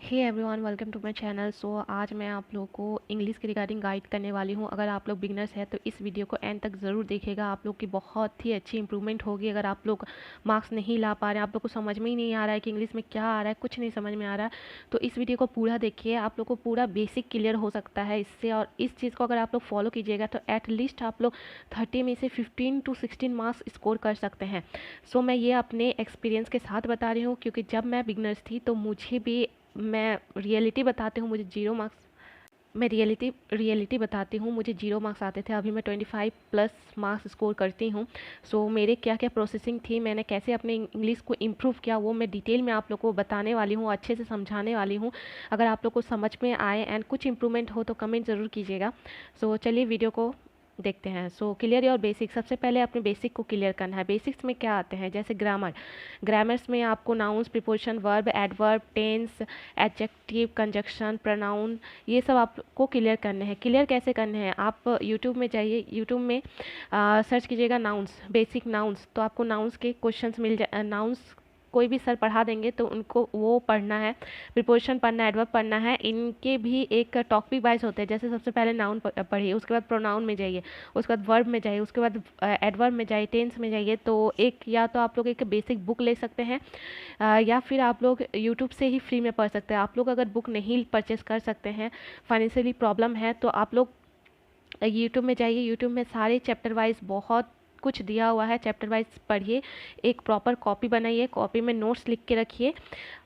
Hey everyone, welcome to my channel. So आज मैं आप लोगों को इंग्लिश के रिगार्डिंग गाइड करने वाली हूँ। अगर आप लोग बिगनर्स हैं तो इस वीडियो को एंड तक ज़रूर देखिएगा। आप लोग की बहुत ही अच्छी इंप्रूवमेंट होगी। अगर आप लोग मार्क्स नहीं ला पा रहे हैं, आप लोग को समझ में ही नहीं आ रहा है कि इंग्लिश में क्या आ रहा है, कुछ नहीं समझ में आ रहा है, तो इस वीडियो को पूरा देखिए। आप लोग को पूरा बेसिक क्लियर हो सकता है इससे। और इस चीज़ को अगर आप लोग फॉलो कीजिएगा तो एटलीस्ट आप लोग 30 में से 15 to 16 मार्क्स स्कोर कर सकते हैं। सो मैं ये अपने एक्सपीरियंस के साथ बता रही हूँ, क्योंकि जब मैं बिगनर्स थी तो मुझे भी, मैं रियलिटी बताती हूँ, मुझे जीरो मार्क्स, मैं रियलिटी बताती हूँ, मुझे जीरो मार्क्स आते थे। अभी मैं 25 प्लस मार्क्स स्कोर करती हूँ। सो मेरे क्या क्या प्रोसेसिंग थी, मैंने कैसे अपने इंग्लिश को इम्प्रूव किया, वो मैं डिटेल में आप लोग को बताने वाली हूँ, अच्छे से समझाने वाली हूँ। अगर आप लोग को समझ में आए एंड कुछ इम्प्रूवमेंट हो तो कमेंट ज़रूर कीजिएगा। सो चलिए वीडियो को देखते हैं। So clear your basic. सबसे पहले अपने बेसिक को क्लियर करना है। बेसिक्स में क्या आते हैं, जैसे ग्रामर्स में आपको nouns, preposition, verb, adverb, tense, adjective, conjunction, pronoun, ये सब आपको क्लियर करने हैं। क्लियर कैसे करने हैं, आप यूट्यूब में जाइए, यूट्यूब में सर्च कीजिएगा नाउन्स, बेसिक नाउन्स, तो आपको नाउन्स के क्वेश्चंस मिल जाए। नाउन्स कोई भी सर पढ़ा देंगे तो उनको वो पढ़ना है। प्रीपोजिशन पढ़ना है, एडवर्ब पढ़ना है। इनके भी एक टॉपिक वाइज होते हैं। जैसे सबसे पहले नाउन पढ़िए, उसके बाद प्रोनाउन में जाइए, उसके बाद वर्ब में जाइए, उसके बाद एडवर्ब में जाइए, टेंस में जाइए। तो एक, या तो आप लोग एक बेसिक बुक ले सकते हैं, या फिर आप लोग यूट्यूब से ही फ्री में पढ़ सकते हैं। आप लोग अगर बुक नहीं परचेस कर सकते हैं, फाइनेंशियली प्रॉब्लम है, तो आप लोग यूट्यूब में जाइए। यूट्यूब में सारे चैप्टर वाइज बहुत कुछ दिया हुआ है, चैप्टर वाइज पढ़िए। एक प्रॉपर कॉपी बनाइए, कॉपी में नोट्स लिख के रखिए,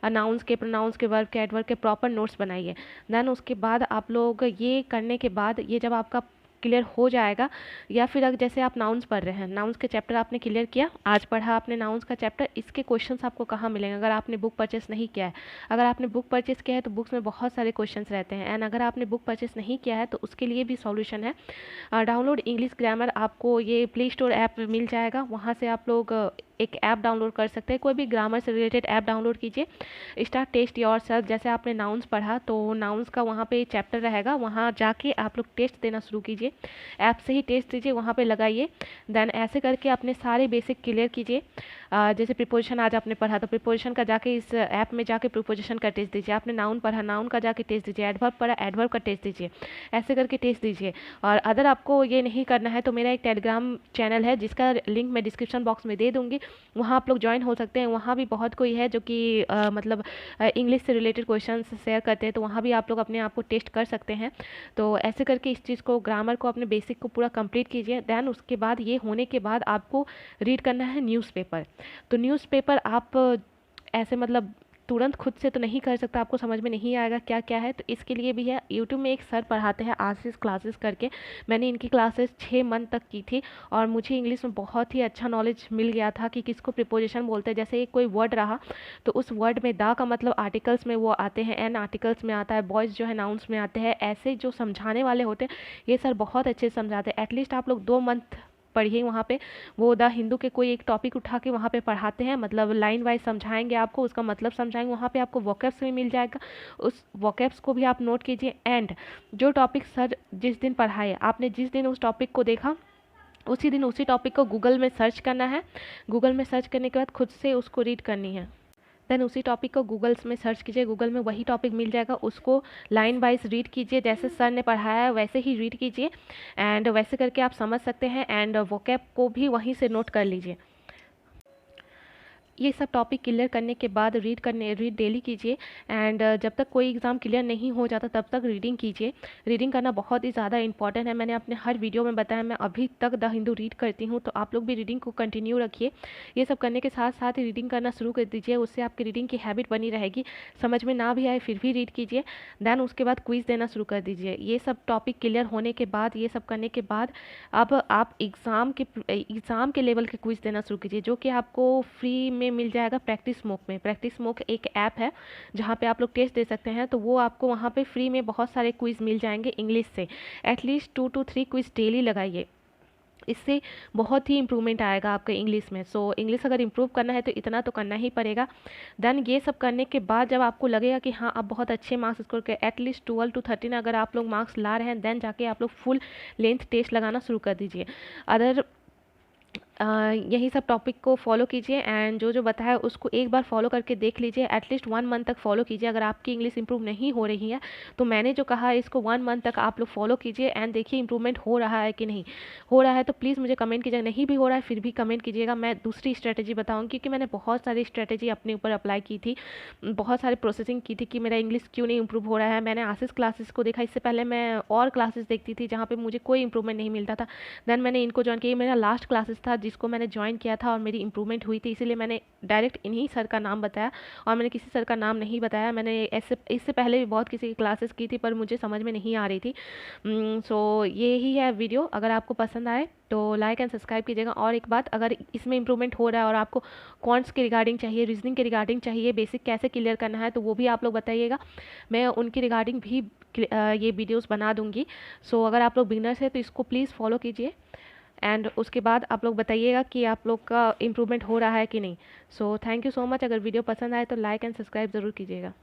अनाउंस के, प्रोनाउंस के, वर्ब के, एडवर्ब के प्रॉपर नोट्स बनाइए। देन उसके बाद आप लोग ये करने के बाद, ये जब आपका क्लियर हो जाएगा, या फिर अगर जैसे आप नाउन्स पढ़ रहे हैं, नाउन्स के चैप्टर आपने क्लियर किया, आज पढ़ा आपने नाउन्स का चैप्टर, इसके क्वेश्चंस आपको कहाँ मिलेंगे अगर आपने बुक परचेस नहीं किया है। अगर आपने बुक परचेस किया है तो बुक्स में बहुत सारे क्वेश्चंस रहते हैं, एंड अगर आपने बुक परचेस नहीं किया है तो उसके लिए भी सॉल्यूशन है। डाउनलोड इंग्लिश ग्रामर, आपको ये प्ले स्टोर ऐप मिल जाएगा, वहाँ से आप लोग एक ऐप डाउनलोड कर सकते हैं। कोई भी ग्रामर से रिलेटेड ऐप डाउनलोड कीजिए। स्टार्ट टेस्ट योर सेल्फ, जैसे आपने नाउन्स पढ़ा तो नाउन्स का वहाँ पे चैप्टर रहेगा, वहाँ जाके आप लोग टेस्ट देना शुरू कीजिए। ऐप से ही टेस्ट दीजिए, वहाँ पे लगाइए। देन ऐसे करके अपने सारे बेसिक क्लियर कीजिए। जैसे प्रीपोजिशन आज आपने पढ़ा तो प्रीपोजिशन का जाके इस ऐप में जाके प्रीपोजिशन का टेस्ट दीजिए। आपने नाउन पढ़ा, नाउन का जाके टेस्ट दीजिए। एडवर्ब पढ़ा, एडवर्ब का टेस्ट दीजिए। ऐसे करके टेस्ट दीजिए। और अगर आपको ये नहीं करना है तो मेरा एक टेलीग्राम चैनल है जिसका लिंक मैं डिस्क्रिप्शन बॉक्स में दे दूँगी, वहाँ आप लोग ज्वाइन हो सकते हैं। वहाँ भी बहुत कोई है जो कि मतलब इंग्लिश से रिलेटेड क्वेश्चन शेयर करते हैं, तो वहाँ भी आप लोग अपने आप को टेस्ट कर सकते हैं। तो ऐसे करके इस चीज़ को, ग्रामर को, अपने बेसिक को पूरा कंप्लीट कीजिए। देन उसके बाद, ये होने के बाद आपको रीड करना है न्यूज़पेपर। तो न्यूज़पेपर आप ऐसे मतलब तुरंत खुद से तो नहीं कर सकता, आपको समझ में नहीं आएगा क्या क्या है, तो इसके लिए भी है, यूट्यूब में एक सर पढ़ाते हैं आशीष क्लासेस करके। मैंने इनकी क्लासेस 6 मंथ तक की थी और मुझे इंग्लिश में बहुत ही अच्छा नॉलेज मिल गया था कि किसको प्रिपोजिशन बोलते हैं। जैसे एक कोई वर्ड रहा तो उस वर्ड में दा का मतलब आर्टिकल्स में वो आते हैं, एन आर्टिकल्स में आता है, बॉयज़ जो है नाउन्स में आते हैं। ऐसे जो समझाने वाले होते हैं ये सर बहुत अच्छे से समझाते हैं। एटलीस्ट आप लोग 2 मंथ पढ़िए वहाँ पे। वो द हिंदू के कोई एक टॉपिक उठा के वहाँ पे पढ़ाते हैं, मतलब लाइन वाइज समझाएंगे आपको, उसका मतलब समझाएंगे। वहाँ पे आपको वोकैब्स भी मिल जाएगा, उस वोकैब्स को भी आप नोट कीजिए। एंड जो टॉपिक सर जिस दिन पढ़ाए, आपने जिस दिन उस टॉपिक को देखा उसी दिन उसी टॉपिक को गूगल में सर्च करना है। गूगल में सर्च करने के बाद खुद से उसको रीड करनी है। देन उसी टॉपिक को गूगल्स में सर्च कीजिए, गूगल में वही टॉपिक मिल जाएगा, उसको लाइन वाइज रीड कीजिए। जैसे सर ने पढ़ाया है वैसे ही रीड कीजिए, एंड वैसे करके आप समझ सकते हैं। एंड वोकैब को भी वहीं से नोट कर लीजिए। ये सब टॉपिक क्लियर करने के बाद रीड डेली कीजिए। एंड जब तक कोई एग्ज़ाम क्लियर नहीं हो जाता तब तक रीडिंग कीजिए। रीडिंग करना बहुत ही ज़्यादा इंपॉर्टेंट है। मैंने अपने हर वीडियो में बताया, मैं अभी तक द हिंदू रीड करती हूँ, तो आप लोग भी रीडिंग को कंटिन्यू रखिए। ये सब करने के साथ साथ ही रीडिंग करना शुरू कर दीजिए, उससे आपकी रीडिंग की हैबिट बनी रहेगी। समझ में ना भी आए फिर भी रीड कीजिए। देन उसके बाद क्विज़ देना शुरू कर दीजिए। ये सब टॉपिक क्लियर होने के बाद, ये सब करने के बाद अब आप एग्ज़ाम के लेवल के क्विज़ देना शुरू कीजिए, जो कि आपको फ्री में मिल जाएगा प्रैक्टिस मोक में। प्रैक्टिस मोक एक ऐप है जहाँ पे आप लोग टेस्ट दे सकते हैं, तो वो आपको वहाँ पे फ्री में बहुत सारे क्विज़ मिल जाएंगे इंग्लिश से। एटलीस्ट 2 to 3 क्विज़ डेली लगाइए, इससे बहुत ही इंप्रूवमेंट आएगा आपके इंग्लिश में। सो इंग्लिश अगर इंप्रूव करना है तो इतना तो करना ही पड़ेगा। देन ये सब करने के बाद जब आपको लगेगा कि हाँ आप बहुत अच्छे मार्क्स स्कोर कर, एटलीस्ट 12 to 13 अगर आप लोग मार्क्स ला रहे हैं, देन जाके आप लोग फुल लेंथ टेस्ट लगाना शुरू कर दीजिए। अदर यही सब टॉपिक को फॉलो कीजिए एंड जो जो बताया उसको एक बार फॉलो करके देख लीजिए, एटलीस्ट 1 मंथ तक फॉलो कीजिए। अगर आपकी इंग्लिश इंप्रूव नहीं हो रही है तो मैंने जो कहा है इसको 1 मंथ तक आप लोग फॉलो कीजिए एंड देखिए इंप्रूवमेंट हो रहा है कि नहीं हो रहा है। तो प्लीज़ मुझे कमेंट कीजिएगा, नहीं भी हो रहा है फिर भी कमेंट कीजिएगा, मैं दूसरी स्ट्रेटेजी बताऊँगी, क्योंकि मैंने बहुत सारी स्ट्रेटेजी अपने ऊपर अप्लाई की थी, बहुत सारी प्रोसेसिंग की थी कि मेरा इंग्लिश क्यों नहीं इंप्रूव हो रहा है। मैंने आशीष क्लासेस को देखा, इससे पहले मैं और क्लासेस देखती थी जहाँ पे मुझे कोई इंप्रूवमेंट नहीं मिलता था। देन मैंने इनको ज्वाइन किया, ये मेरा लास्ट क्लासेस था जिसको मैंने ज्वाइन किया था और मेरी इंप्रूवमेंट हुई थी, इसीलिए मैंने डायरेक्ट इन्हीं सर का नाम बताया और मैंने किसी सर का नाम नहीं बताया। मैंने ऐसे इससे पहले भी बहुत किसी की क्लासेस की थी पर मुझे समझ में नहीं आ रही थी। सो यही है वीडियो, अगर आपको पसंद आए तो लाइक एंड सब्सक्राइब कीजिएगा। और एक बात, अगर इसमें इंप्रूवमेंट हो रहा है और आपको कॉन्ट्स के रिगार्डिंग चाहिए, रीजनिंग के रिगार्डिंग चाहिए, बेसिक कैसे क्लियर करना है, तो वो भी आप लोग बताइएगा, मैं उनकी रिगार्डिंग भी ये वीडियोस बना दूंगी। सो अगर आप लोग बिगनर्स हैं तो इसको प्लीज़ फॉलो कीजिए एंड उसके बाद आप लोग बताइएगा कि आप लोग का इम्प्रूवमेंट हो रहा है कि नहीं। So thank you so much. अगर वीडियो पसंद आए तो लाइक एंड सब्सक्राइब ज़रूर कीजिएगा।